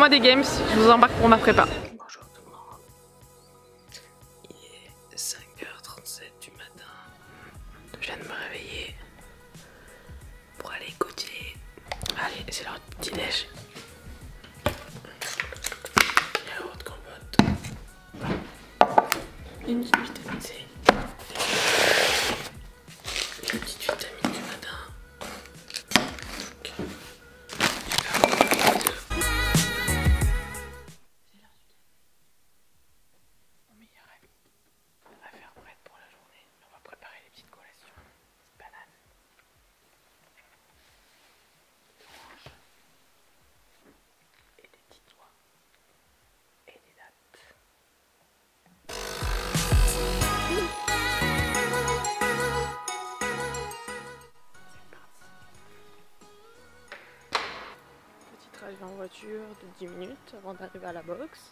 mois des games, je vous embarque pour ma prépa. Bonjour tout le monde. Il est 5h37 du matin. Je viens de me réveiller pour aller coacher. Allez, c'est l'heure du petit déj. Yaourt, compote. Une vitamine C. Une petite vitamine du matin. Trajet en voiture de 10 minutes avant d'arriver à la box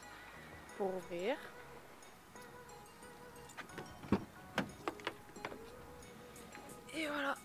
pour ouvrir. Et voilà.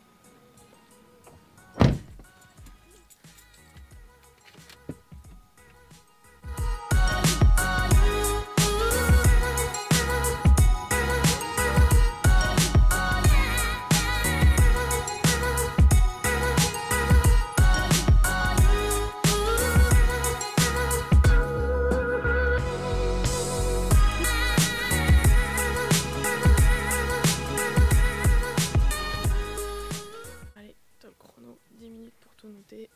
Tout noter.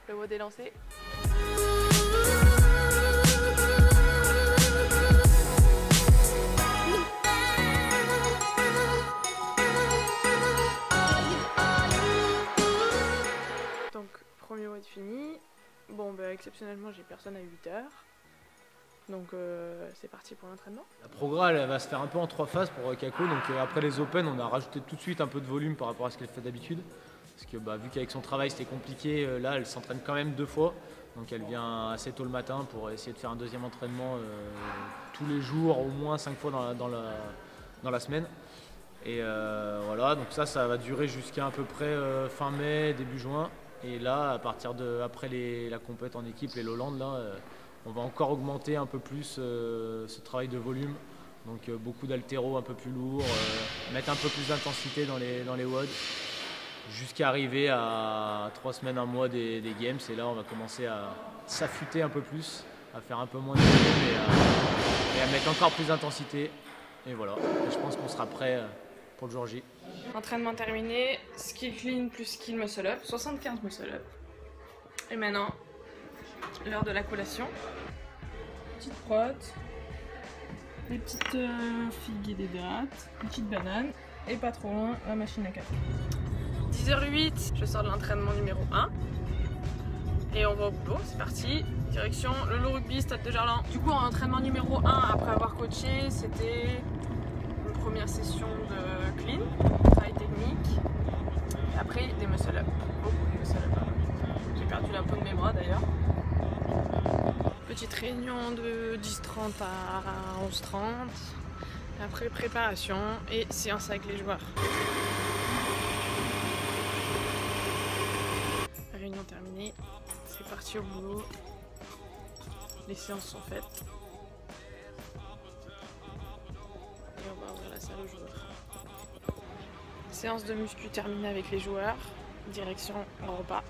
Le WOD est lancé. Premier WOD fini. Bon bah exceptionnellement j'ai personne à 8h. Donc c'est parti pour l'entraînement. La progrès elle va se faire un peu en 3 phases pour Kako. Donc après les Open on a rajouté tout de suite un peu de volume par rapport à ce qu'elle fait d'habitude. Parce que vu qu'avec son travail c'était compliqué, là elle s'entraîne quand même 2 fois. Donc elle vient assez tôt le matin pour essayer de faire un deuxième entraînement tous les jours, au moins 5 fois dans la semaine. Et voilà, donc ça va durer jusqu'à à peu près fin mai, début juin. Et là, à partir de après la compète en équipe, les Lowlands, là, on va encore augmenter un peu plus ce travail de volume. Donc beaucoup d'haltéros un peu plus lourds, mettre un peu plus d'intensité dans les WOD, jusqu'à arriver à 3 semaines, 1 mois des games. Et là, on va commencer à s'affûter un peu plus, à faire un peu moins de volume et à mettre encore plus d'intensité. Et voilà, et je pense qu'on sera prêt pour le jour J. Entraînement terminé, skill clean plus skill muscle up, 75 muscle up. Et maintenant, l'heure de la collation. Petite prot, des petites figues et des dattes, une petite banane, et pas trop loin, la machine à café. 10h08, je sors de l'entraînement numéro 1. Et on va au boulot, c'est parti. Direction le Lolo Rugby, Stade de Gerland. Du coup, en entraînement numéro 1, après avoir coaché, c'était une première session de clean, travail technique. Et après, des muscle up. Beaucoup de muscle up. J'ai perdu la peau de mes bras d'ailleurs. Petite réunion de 10h30 à 11h30. Après, préparation et séance avec les joueurs. Réunion terminée. C'est parti au boulot. Les séances sont faites. Et on va ouvrir la salle aux joueurs. Séance de muscu terminée avec les joueurs. Direction au repas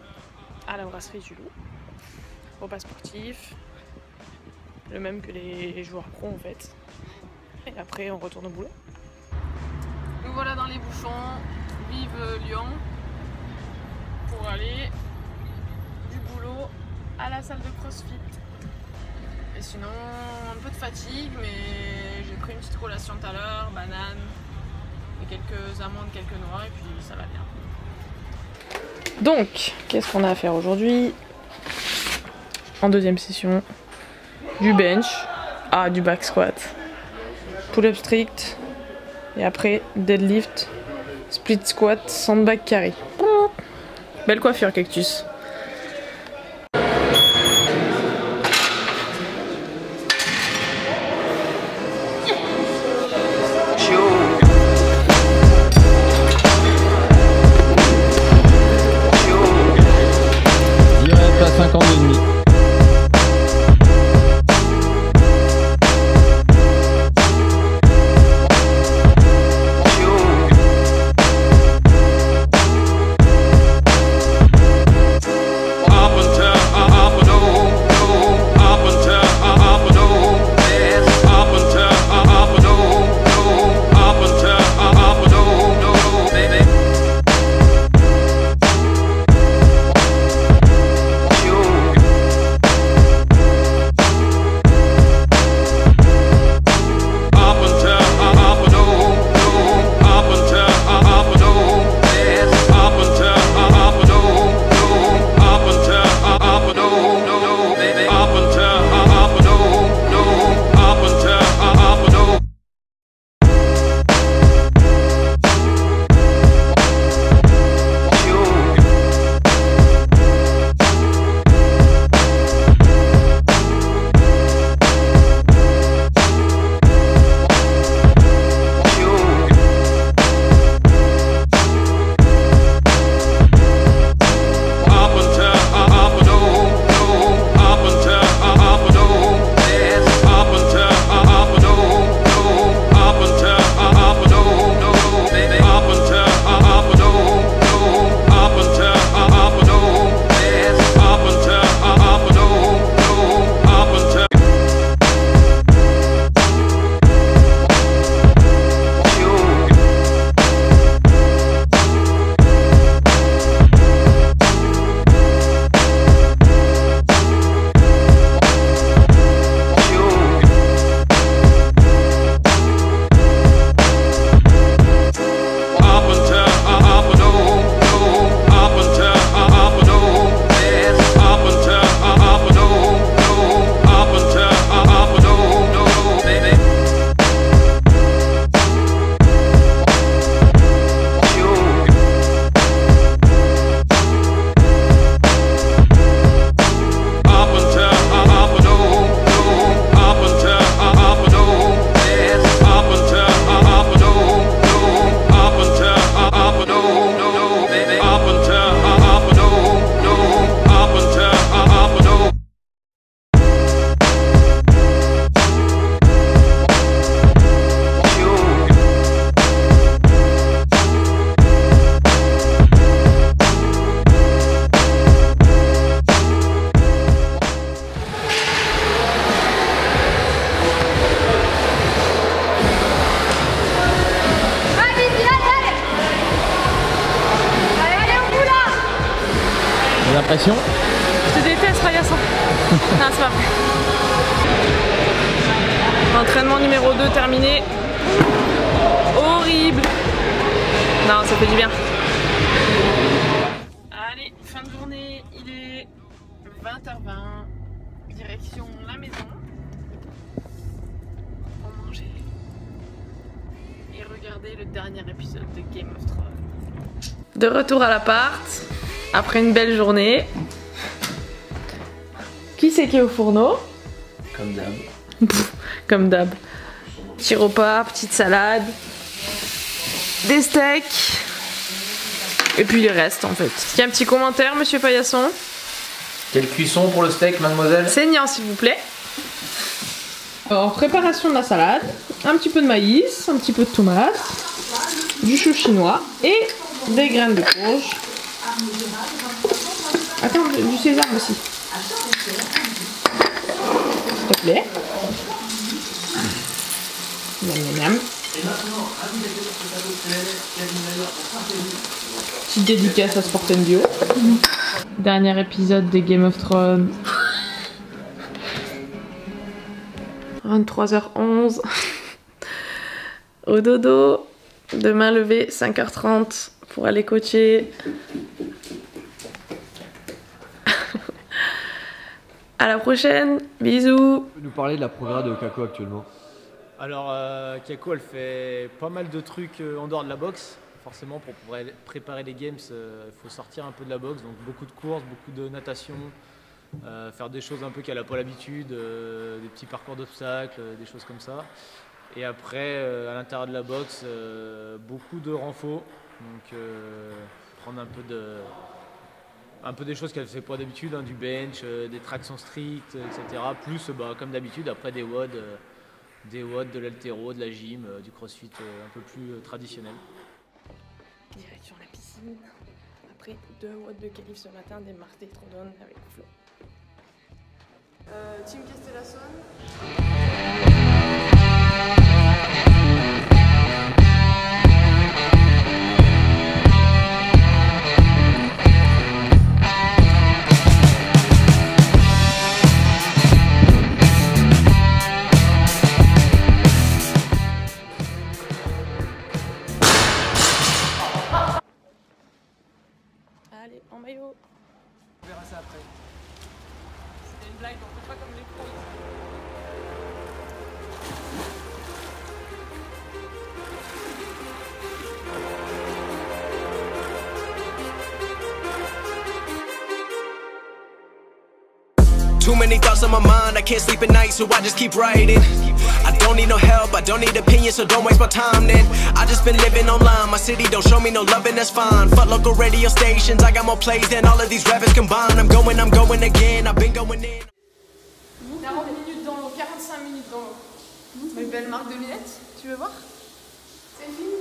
à la brasserie du Loup. Repas sportif. Le même que les joueurs pro en fait. Et après on retourne au boulot. Nous voilà dans les bouchons. Vive Lyon. Pour aller du boulot à la salle de CrossFit. Et sinon, un peu de fatigue, mais j'ai pris une petite collation tout à l'heure, banane, et quelques amandes, quelques noix, et puis ça va bien. Donc, qu'est-ce qu'on a à faire aujourd'hui? En deuxième session, du bench, du back squat pull-up strict. Et après, deadlift, split squat, sandbag carry. Belle coiffure, Cactus. Direct à 52,5. L'impression? Je te déteste, Payasson. Non, c'est pas vrai. Entraînement numéro 2 terminé. Horrible. Non, ça fait du bien. Allez, fin de journée, il est 20h20. Direction la maison. Pour manger. Et regarder le dernier épisode de Game of Thrones. De retour à l'appart. Après une belle journée. Qui c'est qui est au fourneau? Comme d'hab. Comme d'hab. Petit repas, petite salade, des steaks, et puis les restes en fait. Est-ce qu'il y a un petit commentaire, monsieur Paillasson? Quelle cuisson pour le steak, mademoiselle? Saignant, s'il vous plaît. Alors, préparation de la salade, un petit peu de maïs, un petit peu de tomate, du chou chinois et des graines de courge. Attends, du sésame aussi. S'il te plaît. Miam, miam, miam. Petite dédicace à Sport & Bio. Dernier épisode des Game of Thrones. 23h11. Au dodo. Demain levé 5h30 pour aller coacher. À la prochaine, bisous. Tu peux nous parler de la progrès de Kako actuellement? Alors, Kako, elle fait pas mal de trucs en dehors de la boxe. Forcément, pour pouvoir préparer les games, il faut sortir un peu de la boxe. Donc, beaucoup de courses, beaucoup de natation, faire des choses un peu qu'elle n'a pas l'habitude, des petits parcours d'obstacles, des choses comme ça. Et après, à l'intérieur de la boxe, beaucoup de renfort. Donc, prendre un peu des choses qu'elle ne fait pas d'habitude, hein, du bench, des tractions strictes, etc. Plus, comme d'habitude, après des WOD, de l'haltéro, de la gym, du crossfit un peu plus traditionnel. Direction la piscine. Après 2 watts de qualif ce matin, des marques d'électrodone avec Flo. Team Castellasson. Allez, en maillot. On verra ça après. C'était une blague, on fait pas comme les pros. Too many thoughts on my mind, I can't sleep at night, so I just keep writing. I don't need no help, I don't need opinions, so don't waste my time then. I just been living online, my city don't show me no loving, that's fine. Fuck local radio stations, I got more plays than all of these rappers combined. I'm going again, I've been going in. 40 minutes dans l'eau, 45 minutes dans l'eau. Une belle marque de lunettes, tu veux voir? C'est fini.